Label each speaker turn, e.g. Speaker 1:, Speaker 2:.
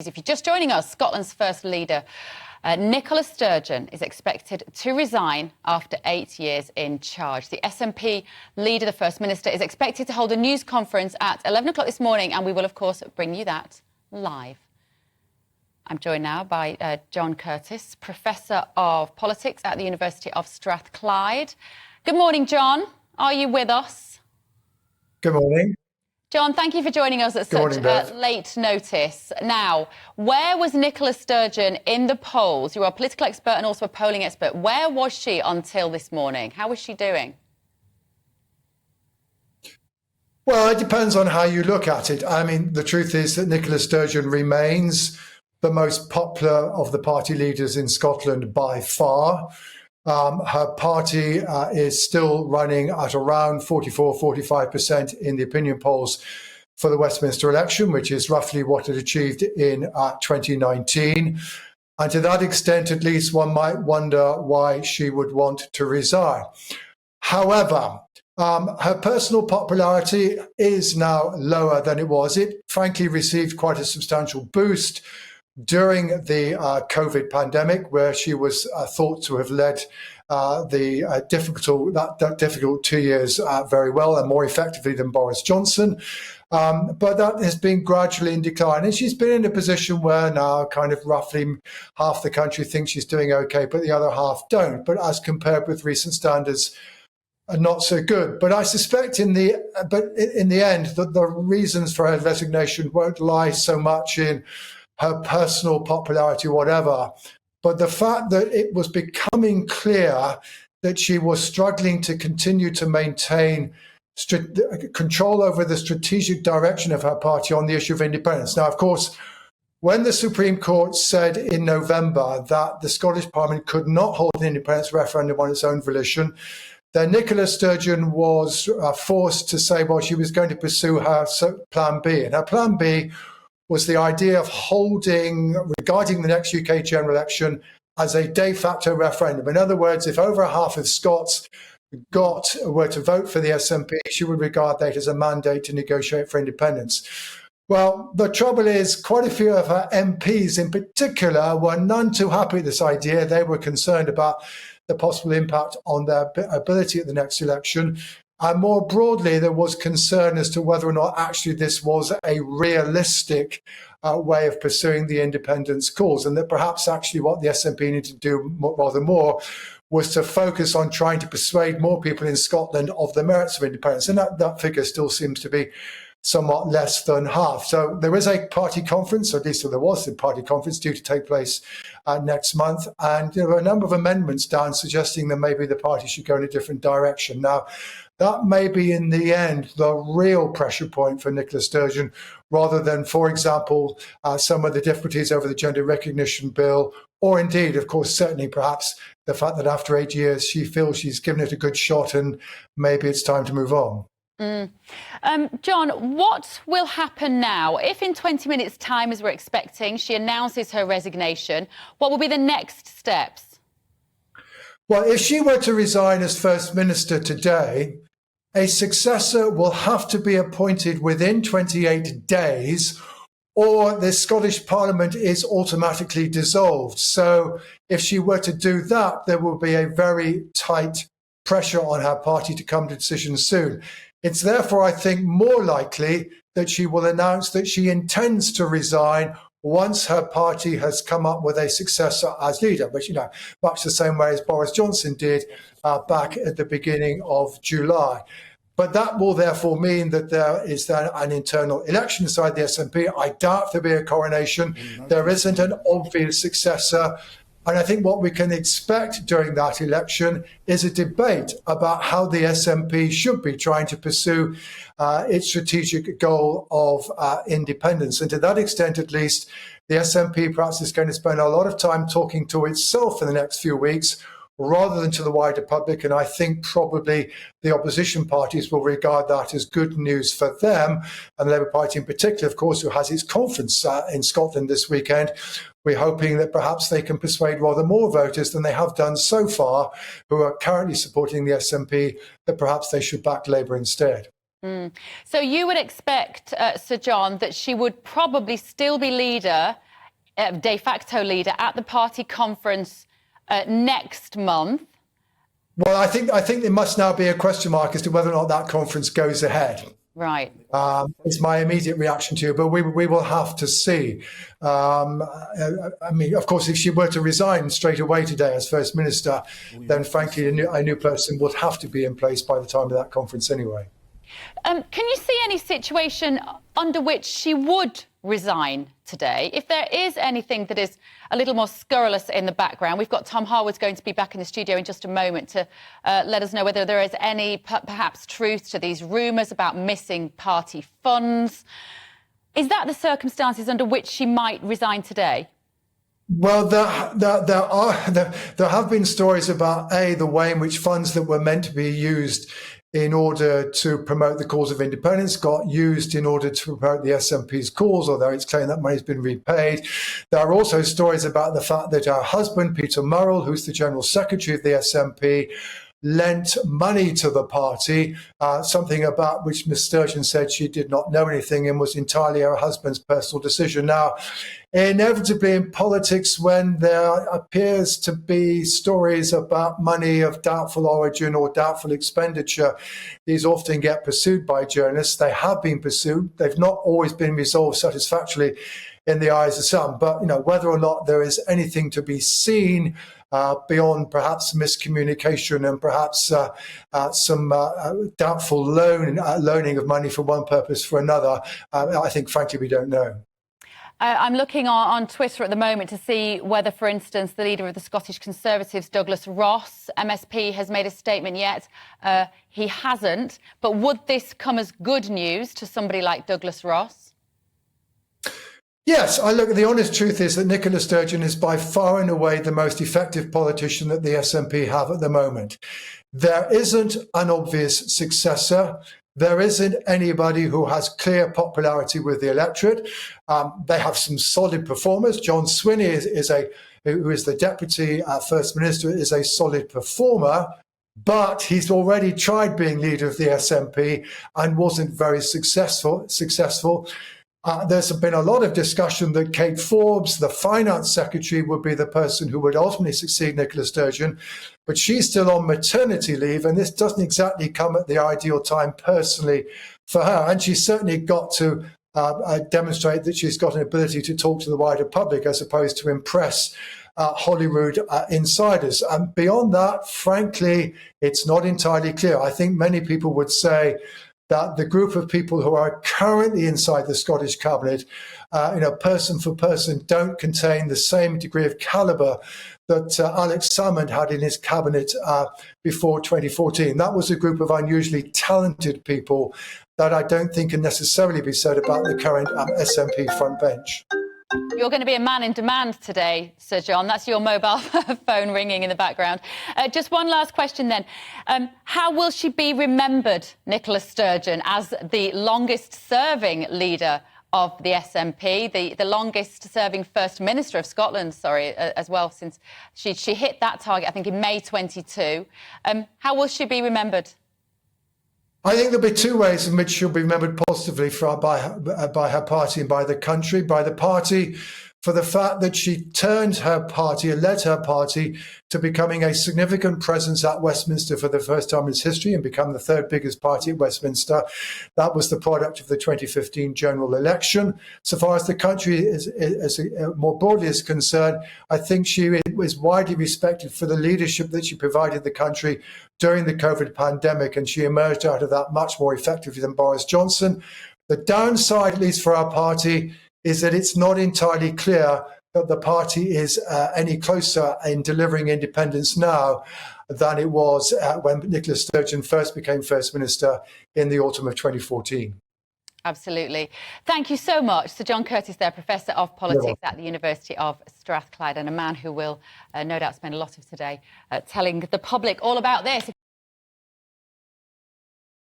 Speaker 1: If you're just joining us, Scotland's first leader, Nicola Sturgeon, is expected to resign after 8 years in charge. The SNP leader, the First Minister, is expected to hold a news conference at 11 o'clock this morning, and we will, of course, bring you that live. I'm joined now by John Curtice, Professor of Politics at the University of Strathclyde. Good morning, John. Are you with us?
Speaker 2: Good morning.
Speaker 1: John, thank you for joining us at such late notice. Now, where was Nicola Sturgeon in the polls? You're a political expert and also a polling expert. Where was she until this morning? How was she doing?
Speaker 2: Well, it depends on how you look at it. I mean, the truth is that Nicola Sturgeon remains the most popular of the party leaders in Scotland by far. Her party is still running at around 44-45% in the opinion polls for the Westminster election, which is roughly what it achieved in 2019. And to that extent, at least, one might wonder why she would want to resign. However, her personal popularity is now lower than it was. It frankly received quite a substantial boost during the COVID pandemic, where she was thought to have led the difficult 2 years very well and more effectively than Boris Johnson. But that has been gradually in decline. And she's been in a position where now kind of roughly half the country thinks she's doing okay, but the other half don't. But as compared with recent standards, not so good. But I suspect in the end that the reasons for her resignation won't lie so much in her personal popularity, whatever, but the fact that it was becoming clear that she was struggling to continue to maintain control over the strategic direction of her party on the issue of independence. Now, of course, when the Supreme Court said in November that the Scottish Parliament could not hold an independence referendum on its own volition, then Nicola Sturgeon was forced to say, well, she was going to pursue her plan B. And her plan B was the idea of holding, regarding the next UK general election, as a de facto referendum. In other words, if over half of Scots were to vote for the SNP, she would regard that as a mandate to negotiate for independence. Well, the trouble is quite a few of her MPs in particular were none too happy with this idea. They were concerned about the possible impact on their ability at the next election. And more broadly, there was concern as to whether or not actually this was a realistic way of pursuing the independence cause, and that perhaps actually what the SNP needed to do rather more was to focus on trying to persuade more people in Scotland of the merits of independence. And that figure still seems to be somewhat less than half. So there is a party conference, or at least there was a party conference due to take place next month. And there were a number of amendments down suggesting that maybe the party should go in a different direction. Now, that may be, in the end, the real pressure point for Nicola Sturgeon, rather than, for example, some of the difficulties over the gender recognition bill, or indeed, of course, certainly perhaps the fact that after 8 years she feels she's given it a good shot and maybe it's time to move on.
Speaker 1: John, what will happen now? If in 20 minutes' time, as we're expecting, she announces her resignation, what will be the next steps?
Speaker 2: Well, if she were to resign as First Minister today, a successor will have to be appointed within 28 days, or the Scottish Parliament is automatically dissolved. So if she were to do that, there will be a very tight pressure on her party to come to decisions soon. It's therefore, I think, more likely that she will announce that she intends to resign once her party has come up with a successor as leader, which, much the same way as Boris Johnson did back at the beginning of July. But that will therefore mean that there is then an internal election inside the SNP. I doubt there'll be a coronation. There isn't an obvious successor. And I think what we can expect during that election is a debate about how the SNP should be trying to pursue its strategic goal of independence. And to that extent, at least, the SNP perhaps is going to spend a lot of time talking to itself in the next few weeks, rather than to the wider public. And I think probably the opposition parties will regard that as good news for them. And the Labour Party in particular, of course, who has its conference in Scotland this weekend, we're hoping that perhaps they can persuade rather more voters than they have done so far, who are currently supporting the SNP, that perhaps they should back Labour instead.
Speaker 1: So you would expect, Sir John, that she would probably still be leader de facto leader at the party conference next month.
Speaker 2: Well, I think there must now be a question mark as to whether or not that conference goes ahead.
Speaker 1: Right.
Speaker 2: It's my immediate reaction to it, but we will have to see. I mean, of course, if she were to resign straight away today as First Minister, then frankly, a new person would have to be in place by the time of that conference anyway.
Speaker 1: Can you see any situation under which she would resign today? If there is anything that is a little more scurrilous in the background, we've got Tom Harwood going to be back in the studio in just a moment to let us know whether there is any perhaps truth to these rumours about missing party funds. Is that the circumstances under which she might resign today?
Speaker 2: Well, there have been stories about the way in which funds that were meant to be used in order to promote the cause of independence got used in order to promote the SNP's cause, although it's claimed that money's been repaid. There are also stories about the fact that her husband, Peter Murrell, who's the General Secretary of the SNP, lent money to the party, something about which Ms Sturgeon said she did not know anything and was entirely her husband's personal decision. Now, inevitably in politics, when there appears to be stories about money of doubtful origin or doubtful expenditure, these often get pursued by journalists. They have been pursued. They've not always been resolved satisfactorily in the eyes of some. But, whether or not there is anything to be seen beyond perhaps miscommunication and perhaps some doubtful loaning of money for one purpose for another, I think, frankly, we don't know.
Speaker 1: I'm looking on Twitter at the moment to see whether, for instance, the leader of the Scottish Conservatives, Douglas Ross, MSP, has made a statement yet. He hasn't. But would this come as good news to somebody like Douglas Ross?
Speaker 2: Yes, the honest truth is that Nicola Sturgeon is by far and away the most effective politician that the SNP have at the moment. There isn't an obvious successor. There isn't anybody who has clear popularity with the electorate. They have some solid performers. John Swinney who is the Deputy First Minister, is a solid performer, but he's already tried being leader of the SNP and wasn't very successful. There's been a lot of discussion that Kate Forbes, the Finance Secretary, would be the person who would ultimately succeed Nicola Sturgeon, but she's still on maternity leave, and this doesn't exactly come at the ideal time personally for her. And she's certainly got to demonstrate that she's got an ability to talk to the wider public as opposed to impress Hollywood insiders. And beyond that, frankly, it's not entirely clear. I think many people would say that the group of people who are currently inside the Scottish Cabinet, person for person, don't contain the same degree of calibre that Alex Salmond had in his cabinet before 2014. That was a group of unusually talented people that I don't think can necessarily be said about the current SNP front bench.
Speaker 1: You're going to be a man in demand today, Sir John. That's your mobile phone ringing in the background. Just one last question then. How will she be remembered, Nicola Sturgeon, as the longest-serving leader of the SNP, the longest-serving First Minister of Scotland, as well, since she hit that target, I think, in May 22. How will she be remembered?
Speaker 2: I think there'll be two ways in which she'll be remembered positively by her party and by the country. By the party, for the fact that she turned her party and led her party to becoming a significant presence at Westminster for the first time in its history and become the third biggest party at Westminster. That was the product of the 2015 general election. So far as the country is more broadly is concerned, I think she was widely respected for the leadership that she provided the country during the COVID pandemic, and she emerged out of that much more effectively than Boris Johnson. The downside, at least for our party, is that it's not entirely clear that the party is any closer in delivering independence now than it was when Nicola Sturgeon first became First Minister in the autumn of 2014.
Speaker 1: Absolutely. Thank you so much. Sir John Curtice there, Professor of Politics at the University of Strathclyde, and a man who will no doubt spend a lot of today telling the public all about this.